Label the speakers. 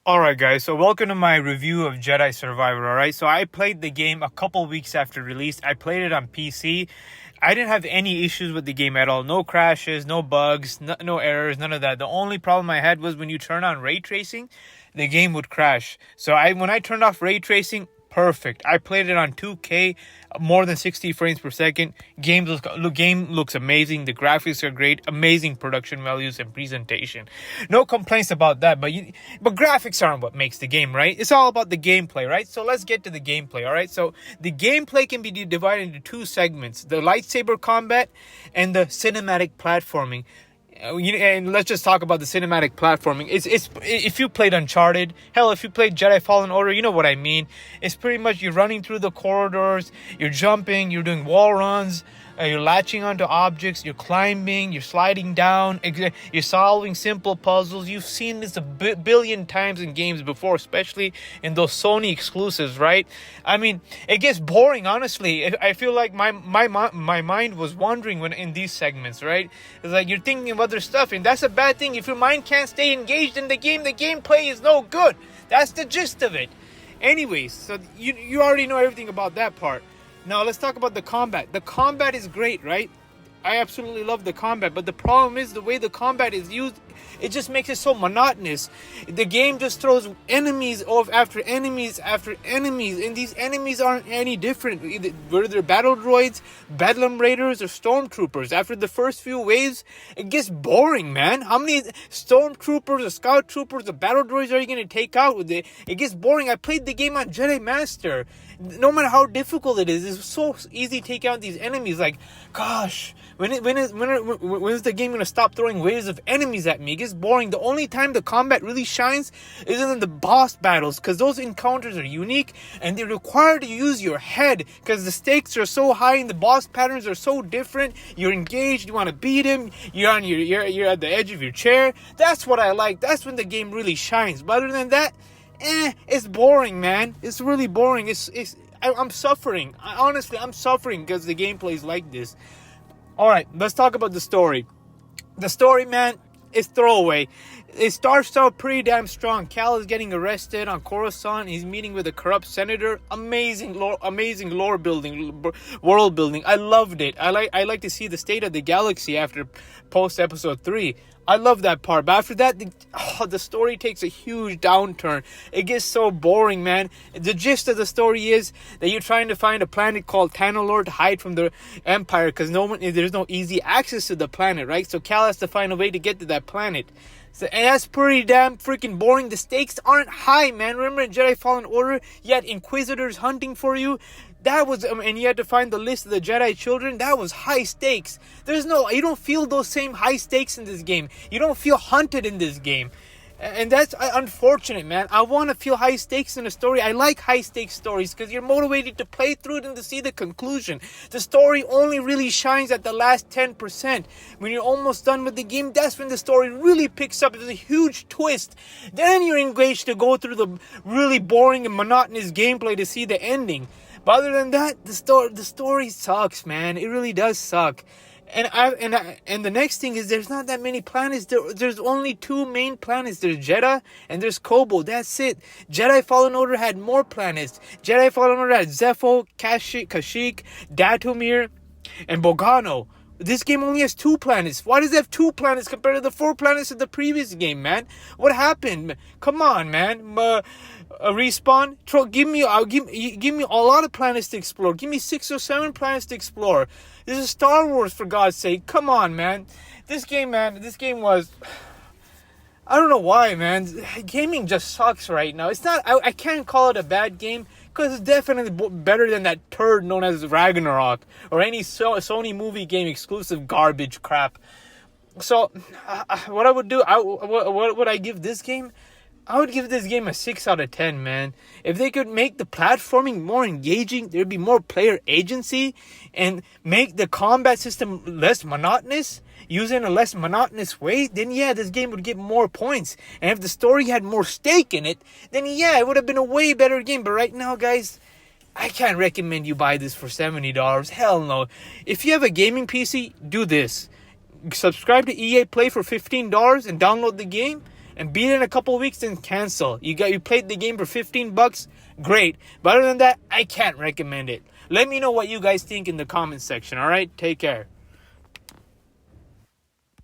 Speaker 1: Alright guys, so welcome to my review of Jedi Survivor, alright? So I played the game a couple weeks after release. I played it on PC. I didn't have any issues with the game at all. No crashes, no bugs, no errors, none of that. The only problem I had was when you turn on ray tracing, the game would crash. So when I turned off ray tracing, perfect. I played it on 2K, more than 60 frames per second. Game looks amazing. The graphics are great. Amazing production values and presentation. No complaints about that. But graphics aren't what makes the game, right? It's all about the gameplay, right? So let's get to the gameplay, all right? So the gameplay can be divided into two segments: the lightsaber combat and the cinematic platforming. And let's just talk about the cinematic platforming. It's if you played Uncharted, hell, if you played Jedi Fallen Order, you know what I mean. It's pretty much you're running through the corridors, you're jumping, you're doing wall runs, you're latching onto objects, you're climbing, you're sliding down, you're solving simple puzzles. You've seen this a billion times in games before, especially in those Sony exclusives, right? I mean, it gets boring, honestly. I feel like my mind was wandering when in these segments, right? It's like you're thinking of other stuff, and that's a bad thing. If your mind can't stay engaged in the gameplay is no good. That's the gist of it. Anyways, so you already know everything about that part. Now let's talk about the combat. The combat is great, right? I absolutely love the combat, but the problem is the way the combat is used, it just makes it so monotonous. The game just throws enemies after enemies after enemies, and these enemies aren't any different. Whether they're battle droids, bedlam raiders, or stormtroopers. After the first few waves, it gets boring, man. How many stormtroopers or scout troopers or battle droids are you going to take out with it? It gets boring. I played the game on Jedi Master. No matter how difficult it is, it's so easy to take out these enemies. Like, gosh, when is the game going to stop throwing waves of enemies at me? It gets boring. The only time the combat really shines is in the boss battles, because those encounters are unique and they require to use your head, because the stakes are so high and the boss patterns are so different. You're engaged, you want to beat him, you're at the edge of your chair. That's what I like. That's when the game really shines. But other than that, it's boring, man. It's really boring. I'm suffering. I'm suffering because the gameplay is like this. Alright, let's talk about the story. The story, man, is throwaway. It starts out pretty damn strong. Cal is getting arrested on Coruscant. He's meeting with a corrupt senator. Amazing lore building, world building. I loved it. I like to see the state of the galaxy after post episode 3. I love that part. But after that, the story takes a huge downturn. It gets so boring, man. The gist of the story is that you're trying to find a planet called Tanalorr to hide from the Empire, because there's no easy access to the planet, right? So Cal has to find a way to get to that planet. And that's pretty damn freaking boring. The stakes aren't high, man. Remember in Jedi Fallen Order, you had Inquisitors hunting for you? That was, and you had to find the list of the Jedi children. That was high stakes. You don't feel those same high stakes in this game. You don't feel hunted in this game. And that's unfortunate, man. I want to feel high stakes in a story. I like high stakes stories because you're motivated to play through it and to see the conclusion. The story only really shines at the last 10%. When you're almost done with the game, that's when the story really picks up. There's a huge twist. Then you're engaged to go through the really boring and monotonous gameplay to see the ending. But other than that, the story sucks, man. It really does suck. And the next thing is there's not that many planets. There's only 2 main planets. There's Jeddah and there's Koboh. That's it. Jedi Fallen Order had more planets. Jedi Fallen Order had Zepho, Kashyyyk, Dathomir, and Bogano. This game only has 2 planets. Why does it have 2 planets compared to the 4 planets of the previous game, man? What happened? Come on, man. Respawn, give me a lot of planets to explore. Give me 6 or 7 planets to explore. This is Star Wars, for God's sake. Come on, man. This game was, I don't know why, man. Gaming just sucks right now. It's not, I can't call it a bad game, because it's definitely better than that turd known as Ragnarok or any Sony movie game exclusive garbage crap. So, what I would do, what would I give this game? I would give this game a 6 out of 10, man. If they could make the platforming more engaging, there'd be more player agency, and make the combat system less monotonous, use it in a less monotonous way, then yeah, this game would get more points. And if the story had more stake in it, then yeah, it would have been a way better game. But right now, guys, I can't recommend you buy this for $70. Hell no. If you have a gaming PC, do this. Subscribe to EA Play for $15 and download the game. and beat it in a couple weeks, then cancel. You played the game for $15, great. But other than that, I can't recommend it. Let me know what you guys think in the comments section, alright? Take care.